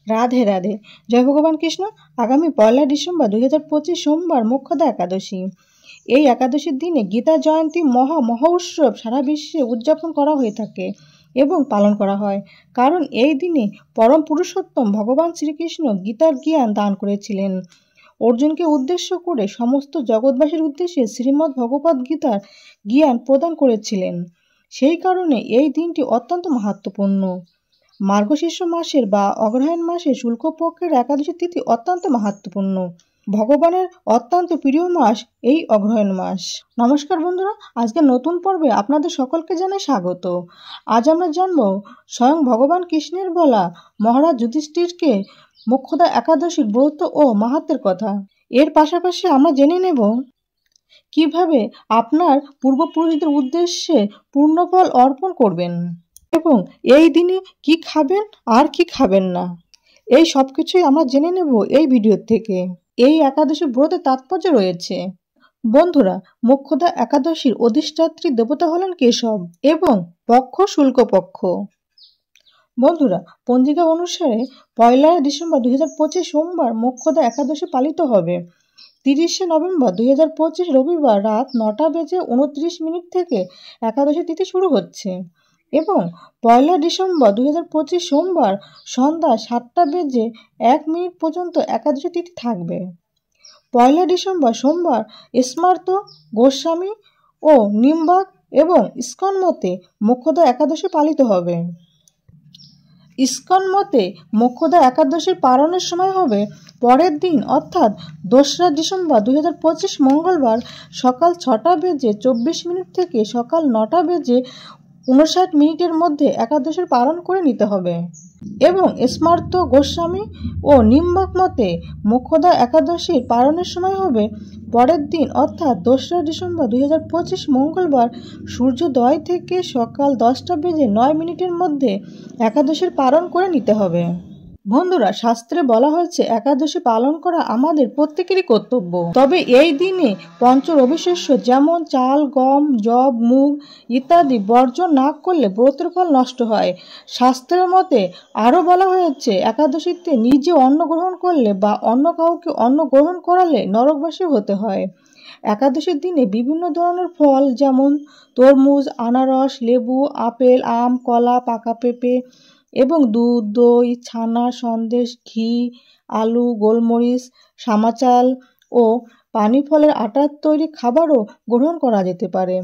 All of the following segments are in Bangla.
রাধে রাধে। জয় ভগবান কৃষ্ণ। আগামী 1 ডিসেম্বর 2025 সোমবার মোক্ষদা একাদশী। এই একাদশীর দিনে গীতা জয়ন্তী মহা উৎসব সারা বিশ্বে উদযাপন করা হয়ে থাকে এবং পালন করা হয়, কারণ এই দিনে পরম পুরুষোত্তম ভগবান শ্রীকৃষ্ণ গীতার জ্ঞান দান করেছিলেন। অর্জুনকে উদ্দেশ্য করে সমস্ত জগৎবাসীর উদ্দেশ্যে শ্রীমদ্ ভগবদ্ গীতার জ্ঞান প্রদান করেছিলেন। সেই কারণে এই দিনটি অত্যন্ত মাহাত্ম্যপূর্ণ। মার্গশীর্ষ মাসের বা অগ্রহায়ণ মাসের শুক্লপক্ষের একাদশী তিথি অত্যন্ত মাহাত্ম্যপূর্ণ। ভগবানের অত্যন্ত প্রিয় মাস এই অগ্রহায়ণ মাস। নমস্কার বন্ধুরা, আজকে নতুন পর্বে আপনাদের সকলকে জানাই স্বাগত। আজ আমরা জানব স্বয়ং ভগবান কৃষ্ণের বলা মহারাজ যুধিষ্ঠিরকে মোক্ষদা একাদশীর ব্রত ও মাহাত্ম্যের কথা। এর পাশাপাশি আমরা জেনে নেব কিভাবে আপনার পূর্বপুরুষদের উদ্দেশ্যে পূর্ণফল অর্পণ করবেন এবং এই দিনে কি খাবেন আর কি খাবেন না। এই সব কিছুই আমরা জেনে নেব এই ভিডিও থেকে। এই একাদশী ব্রতের তাৎপর্য রয়েছে। বন্ধুরা, মোক্ষদা একাদশীর অধিষ্ঠাত্রী দেবতা হলেন কেশব এবং পক্ষ শুল্কপক্ষ। বন্ধুরা, পঞ্জিকা অনুসারে 1 ডিসেম্বর 2025 সোমবার মোক্ষদা একাদশী পালিত হবে। 30 নভেম্বর 2025 রবিবার রাত 9:29 থেকে একাদশী তিথি শুরু হচ্ছে এবং 1 ডিসেম্বর 2025 সোমবার সন্ধ্যা 7:01 পর্যন্ত একাদশী তিথি থাকবে। 1 ডিসেম্বর সোমবার স্মার্ত, গোস্বামী ও নিম্বাক এবং ইস্কন মতে মোক্ষদা একাদশী পালিত হবে। ইস্কন মতে মোক্ষদা একাদশীর পালনের সময় হবে পরের দিন অর্থাৎ 2 ডিসেম্বর 2025 মঙ্গলবার সকাল 6:24 থেকে সকাল 9:59 মধ্যে একাদশীর পালন করে নিতে হবে। এবং স্মার্ত, গোস্বামী ও নিম্বাক মতে মোক্ষদা একাদশীর পালনের সময় হবে পরের দিন অর্থাৎ 2 ডিসেম্বর 2025 মঙ্গলবার সূর্যোদয় থেকে সকাল 10:09 মধ্যে একাদশীর পালন করে নিতে হবে। বন্ধুরা, শাস্ত্রে বলা হয়েছে একাদশী পালন করা আমাদের প্রত্যেকেরই কর্তব্য। তবে এই দিনে পঞ্চ রবিশস্য যেমন চাল, গম, যব, মুগ ইত্যাদি বর্জন না করলে ব্রতের ফল নষ্ট হয়। শাস্ত্রের মতে আরও বলা হয়েছে একাদশীতে নিজে অন্ন গ্রহণ করলে বা অন্য কাউকে অন্ন গ্রহণ করালে নরকবাসী হতে হয়। একাদশীর দিনে বিভিন্ন ধরনের ফল যেমন তরমুজ, আনারস, লেবু, আপেল, আম, কলা, পাকা পেঁপে এবং দুধ, দই, ছানা, সন্দেশ, ঘি, আলু, গোলমরিচ, সামাচাল ও পানি ফলের আটার তৈরি খাবারও গ্রহণ করা যেতে পারে।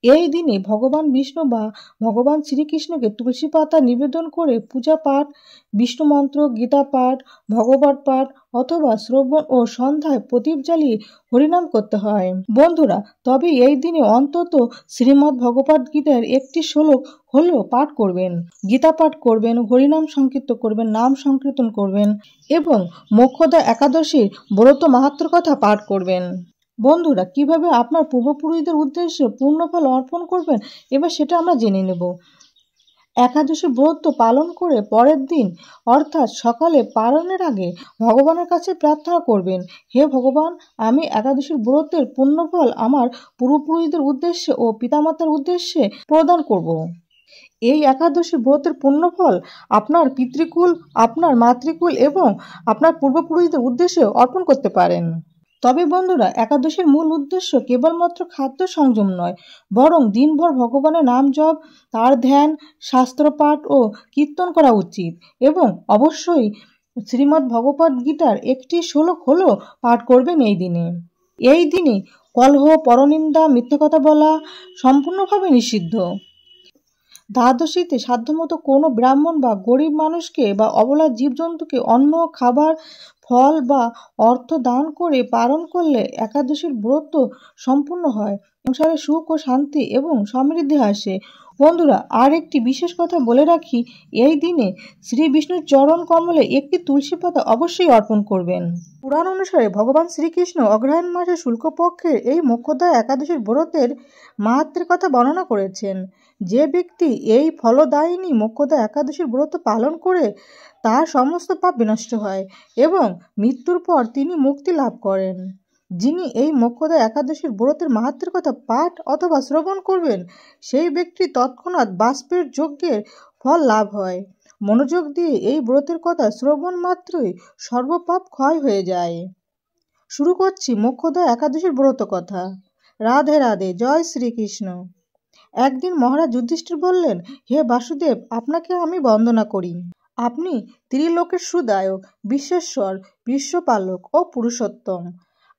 এই দিনে ভগবান বিষ্ণু বা ভগবান শ্রীকৃষ্ণকে তুলসী পাতা নিবেদন করে পূজা পাঠ, বিষ্ণু মন্ত্র, গীতা পাঠ, ভগবত পাঠ অথবা শ্রবণ ও সন্ধ্যায় প্রদীপ জ্বালিয়ে হরিনাম করতে হয়। বন্ধুরা, তবে এই দিনে অন্তত শ্রীমদ্ ভগবদ্ গীতার একটি শ্লোক হলেও পাঠ করবেন, গীতা পাঠ করবেন, হরিনাম সংকীর্তন করবেন, নাম সংকীর্তন করবেন এবং মোক্ষদা একাদশীর ব্রত মাহাত্ম্যের কথা পাঠ করবেন। বন্ধুরা, কিভাবে আপনার পূর্বপুরুষদের উদ্দেশ্যে পূর্ণফল অর্পণ করবেন এবার সেটা আমরা জেনে নেব। একাদশী ব্রত পালন করে পরের দিন অর্থাৎ সকালে পালনের আগে ভগবানের কাছে প্রার্থনা করবেন, হে ভগবান, আমি একাদশীর ব্রতের পুণ্যফল আমার পূর্বপুরুষদের উদ্দেশ্যে ও পিতামাতার উদ্দেশ্যে প্রদান করব। এই একাদশী ব্রতের পুণ্যফল আপনার পিতৃকুল, আপনার মাতৃকুল এবং আপনার পূর্বপুরুষদের উদ্দেশ্যে অর্পণ করতে পারেন। তবে বন্ধুরা, একাদশীর মূল উদ্দেশ্য কেবলমাত্র খাদ্য সংযম নয়, বরং দিনভর ভগবানের নাম জপ, তার ধ্যান, শাস্ত্র পাঠ ও কীর্তন করা উচিত এবং অবশ্যই শ্রীমদ্ ভগবদ্ গীতার একটি শ্লোক হলেও পাঠ করবেন এই দিনে। এই দিনে কলহ, পরনিন্দা, মিথ্যা কথা বলা সম্পূর্ণভাবে নিষিদ্ধ। দ্বাদশীতে সাধ্যমতো কোনো ব্রাহ্মণ বা গরিব মানুষকে বা অবলা জীবজন্তুকে অন্ন, খাবার, ফল বা অর্থ দান করে পালন করলে একাদশীর ব্রত সম্পূর্ণ হয়, সংসারে সুখ ও শান্তি এবং সমৃদ্ধি আসে। বন্ধুরা, আর একটি বিশেষ কথা বলে রাখি, এই দিনে শ্রী বিষ্ণুর চরণ কমলে একটি তুলসী পাতা অবশ্যই অর্পণ করবেন। পুরাণ অনুসারে ভগবান শ্রীকৃষ্ণ অগ্রহায়ণ মাসের শুক্লপক্ষের এই মোক্ষদা একাদশীর ব্রতের মাহাত্ম্যের কথা বর্ণনা করেছেন। যে ব্যক্তি এই ফলদায়িনী মোক্ষদা একাদশীর ব্রত পালন করে তার সমস্ত পাপ বিনষ্ট হয় এবং মৃত্যুর পর তিনি মুক্তি লাভ করেন। যিনি এই মোক্ষদা একাদশীর ব্রতের মাহাত্ম্যের কথা পাঠ অথবা শ্রবণ করবেন সেই ব্যক্তি তৎক্ষণাৎ বাষ্পের যজ্ঞের ফল লাভ হয়। মনোযোগ দিয়ে এই ব্রতের কথা শ্রবণ মাত্রই সর্বপাপ ক্ষয় হয়ে যায়। শুরু করছি মোক্ষদা একাদশীর ব্রত কথা। রাধে রাধে, জয় শ্রীকৃষ্ণ। একদিন মহারাজ যুধিষ্ঠির বললেন, হে বাসুদেব, আপনাকে আমি বন্দনা করি। আপনি ত্রিলোকের সুদায়ক, বিশ্বেশ্বর, বিশ্বপালক ও পুরুষোত্তম।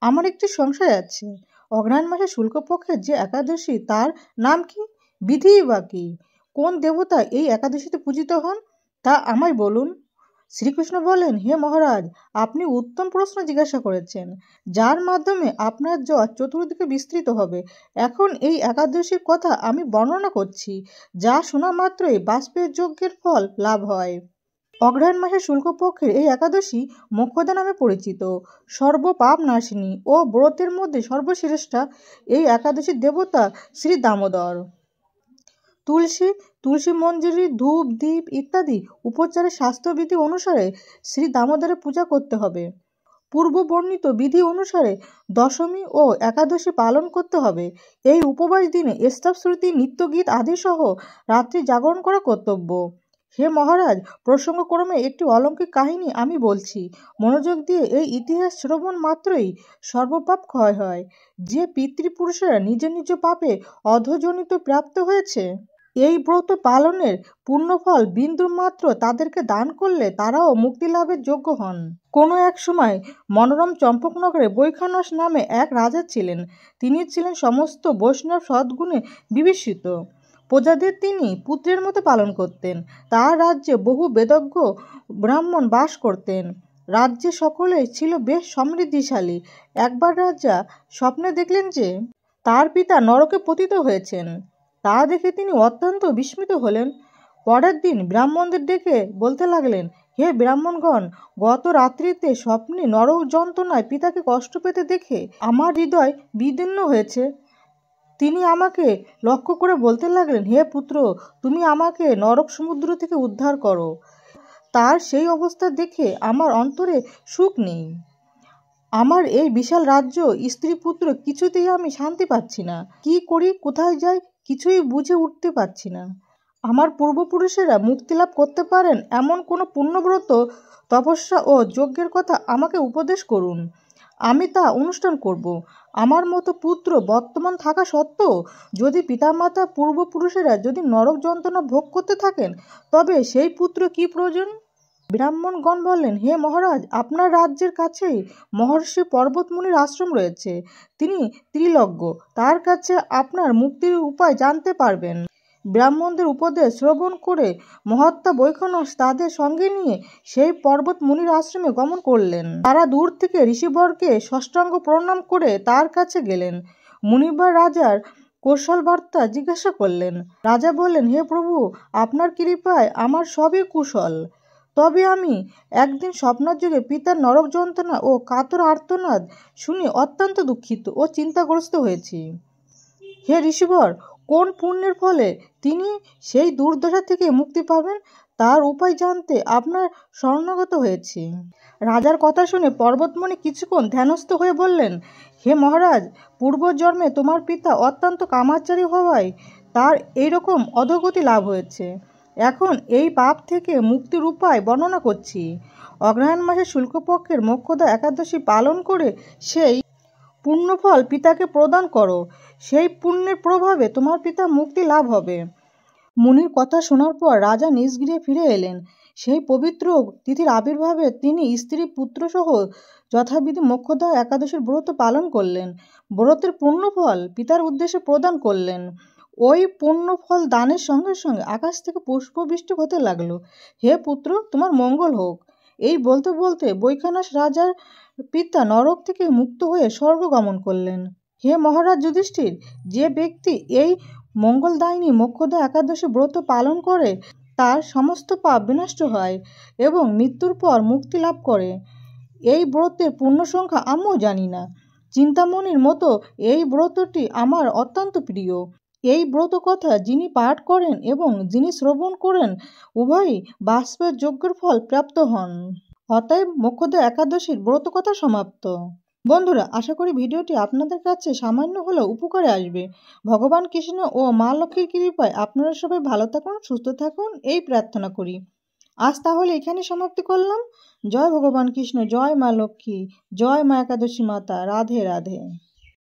আমার একটি সংশয় আছে। অগ্রহায়ণ মাসে শুক্লপক্ষের যে একাদশী, তার নাম কি? বিধিই বা কি? কোন দেবতা এই একাদশীতে পূজিত হন তা আমায় বলুন। শ্রীকৃষ্ণ বলেন, হে মহারাজ, আপনি উত্তম প্রশ্ন জিজ্ঞাসা করেছেন, যার মাধ্যমে আপনার যশ চতুর্দিকে বিস্তৃত হবে। এখন এই একাদশীর কথা আমি বর্ণনা করছি, যা শোনা মাত্রই বাষ্পের যজ্ঞের ফল লাভ হয়। অগ্রহায়ণ মাসের শুক্লপক্ষের এই একাদশী মোক্ষদা নামে পরিচিত। সর্বপাপ নাশিনী ও ব্রতের মধ্যে সর্বশ্রেষ্ঠা এই একাদশীর দেবতা শ্রী দামোদর। তুলসী মঞ্জরি, ধূপ, দীপ ইত্যাদি উপচারের শাস্ত্রবিধি অনুসারে শ্রী দামোদরের পূজা করতে হবে। পূর্ব বর্ণিত বিধি অনুসারে দশমী ও একাদশী পালন করতে হবে। এই উপবাস দিনে স্তবশ্রুতি, নিত্যগীত আদি সহ রাত্রি জাগরণ করা কর্তব্য। হে মহারাজ, প্রসঙ্গক্রমে একটি অলৌকিক কাহিনী আমি বলছি। মনোযোগ দিয়ে এই ইতিহাস শ্রবণ মাত্রই সর্বপাপ ক্ষয় হয়। যে পিতৃপুরুষেরা নিজ নিজ পাপে অধঃজনিত প্রাপ্ত হয়েছে, এই ব্রত পালনের পুণ্যফল বিন্দু মাত্র তাদেরকে দান করলে তারাও মুক্তি লাভের যোগ্য হন। কোনো এক সময় মনোরম চম্পকনগরে বৈখানস নামে এক রাজা ছিলেন। তিনি ছিলেন সমস্ত বৈষ্ণব সদ্গুণে বিভূষিত। প্রজাদের তিনি পুত্রের মতো পালন করতেন। তার রাজ্যে বহু বেদজ্ঞ ব্রাহ্মণ বাস করতেন। রাজ্যে সকলেই ছিল বেশ সমৃদ্ধিশালী। একবার রাজা স্বপ্নে দেখলেন যে তার পিতা নরকে পতিত হয়েছেন। তা দেখে তিনি অত্যন্ত বিস্মিত হলেন। পরের দিন ব্রাহ্মণদের ডেকে বলতে লাগলেন, হে ব্রাহ্মণগণ, গত রাত্রিতে স্বপ্নে নরক যন্ত্রণায় পিতাকে কষ্ট পেতে দেখে আমার হৃদয় বিদীর্ণ হয়েছে। তিনি আমাকে লক্ষ্য করে বলতে লাগলেন, হে পুত্র, তুমি আমাকে নরক সমুদ্র থেকে উদ্ধার করো। তার সেই অবস্থা দেখে আমার অন্তরে সুখ নেই। আমার এই বিশাল রাজ্য, স্ত্রী, পুত্র, কিছুতেই আমি শান্তি পাচ্ছি না। কি করি, কোথায় যাই, কিছুই বুঝে উঠতে পারছি না। আমার পূর্বপুরুষেরা মুক্তিলাভ করতে পারেন এমন কোনো পুণ্যব্রত, তপস্যা ও যজ্ঞের কথা আমাকে উপদেশ করুন। আমি তা অনুষ্ঠান করব। আমার মতো পুত্র বর্তমান থাকা সত্ত্বেও যদি পিতামাতা পূর্বপুরুষেরা যদি নরক যন্ত্রণা ভোগ করতে থাকেন, তবে সেই পুত্র কি প্রয়োজন? ব্রাহ্মণগণ বললেন, হে মহারাজ, আপনার রাজ্যের কাছেই মহর্ষি পর্বতমুনির আশ্রম রয়েছে। তিনি ত্রিলজ্ঞ। তার কাছে আপনার মুক্তির উপায় জানতে পারবেন। ব্রাহ্মণদের উপদেশ শ্রবণ করে মহাত্মা বৈখানস তাদের সঙ্গে নিয়ে সেই পর্বত মুনির আশ্রমে গমন করলেন। তারা দূর থেকে ঋষিবরকে সাষ্টাঙ্গ প্রণাম করে তার কাছে গেলেন। মুনিবার রাজার কৌশল বার্তা জিজ্ঞাসা করলেন। রাজা বললেন, হে প্রভু, আপনার কৃপায় আমার সবই কুশল। তবে আমি একদিন স্বপ্নযোগে পিতার নরক যন্ত্রণা ও কাতর আর্তনাদ শুনে অত্যন্ত দুঃখিত ও চিন্তাগ্রস্ত হয়েছি। হে ঋষিবর, কোন পুণ্যের ফলে তিনি সেই দুর্দশা থেকে মুক্তি পাবেন, তার উপায় জানতে আপনার শরণাগত হয়েছি। রাজার কথা শুনে পর্বতমুনি কিছুক্ষণ ধ্যানস্থ হয়ে বললেন, হে মহারাজ, পূর্বজন্মে তোমার পিতা অত্যন্ত কামাচারী হওয়ায় তার এইরকম অধোগতি লাভ হয়েছে। এখন এই পাপ থেকে মুক্তির উপায় বর্ণনা করছি। অগ্রহায়ণ মাসে শুক্লপক্ষের মোক্ষদা একাদশী পালন করে সেই পুণ্যফল পিতাকে প্রদান করো। সেই পুণ্যের প্রভাবে তোমার পিতা মুক্তি লাভ হবে। মুনির কথা শোনার পর রাজা নিজ গৃহে ফিরে এলেন। সেই পবিত্র তিথির আবির্ভাবে তিনি স্ত্রী, পুত্র সহ যথাবিধি মোক্ষদা একাদশীর ব্রত পালন করলেন। ব্রতের পুণ্যফল পিতার উদ্দেশ্যে প্রদান করলেন। ওই পুণ্যফল দানের সঙ্গে সঙ্গে আকাশ থেকে পুষ্পবৃষ্টি হতে লাগলো। হে পুত্র, তোমার মঙ্গল হোক। এই বলতে বলতে বৈখানস রাজার পিতা নরক থেকে মুক্ত হয়ে স্বর্গ গমন করলেন। হে মহারাজ যুধিষ্ঠির, যে ব্যক্তি এই মঙ্গলদায়িনী মোক্ষদা একাদশী ব্রত পালন করে তার সমস্ত পাপ বিনষ্ট হয় এবং মৃত্যুর পর মুক্তি লাভ করে। এই ব্রতের পূর্ণ সংখ্যা আমিও জানি না। চিন্তামণির মতো এই ব্রতটি আমার অত্যন্ত প্রিয়। এই ব্রত কথা যিনি পাঠ করেন এবং যিনি শ্রবণ করেন, উভয়ই বাষ্পের যজ্ঞের ফল প্রাপ্ত হন। অতএব মোক্ষদা একাদশীর ব্রত কথা সমাপ্ত। বন্ধুরা, আশা করি ভিডিওটি আপনাদের কাছে সামান্য হলেও উপকারে আসবে। ভগবান কৃষ্ণ ও মা লক্ষ্মীর কৃপায় আপনারা সবাই ভালো থাকুন, সুস্থ থাকুন, এই প্রার্থনা করি। আজ তাহলে এখানে সমাপ্তি করলাম। জয় ভগবান কৃষ্ণ, জয় মা লক্ষ্মী, জয় মা একাদশী মাতা, রাধে রাধে।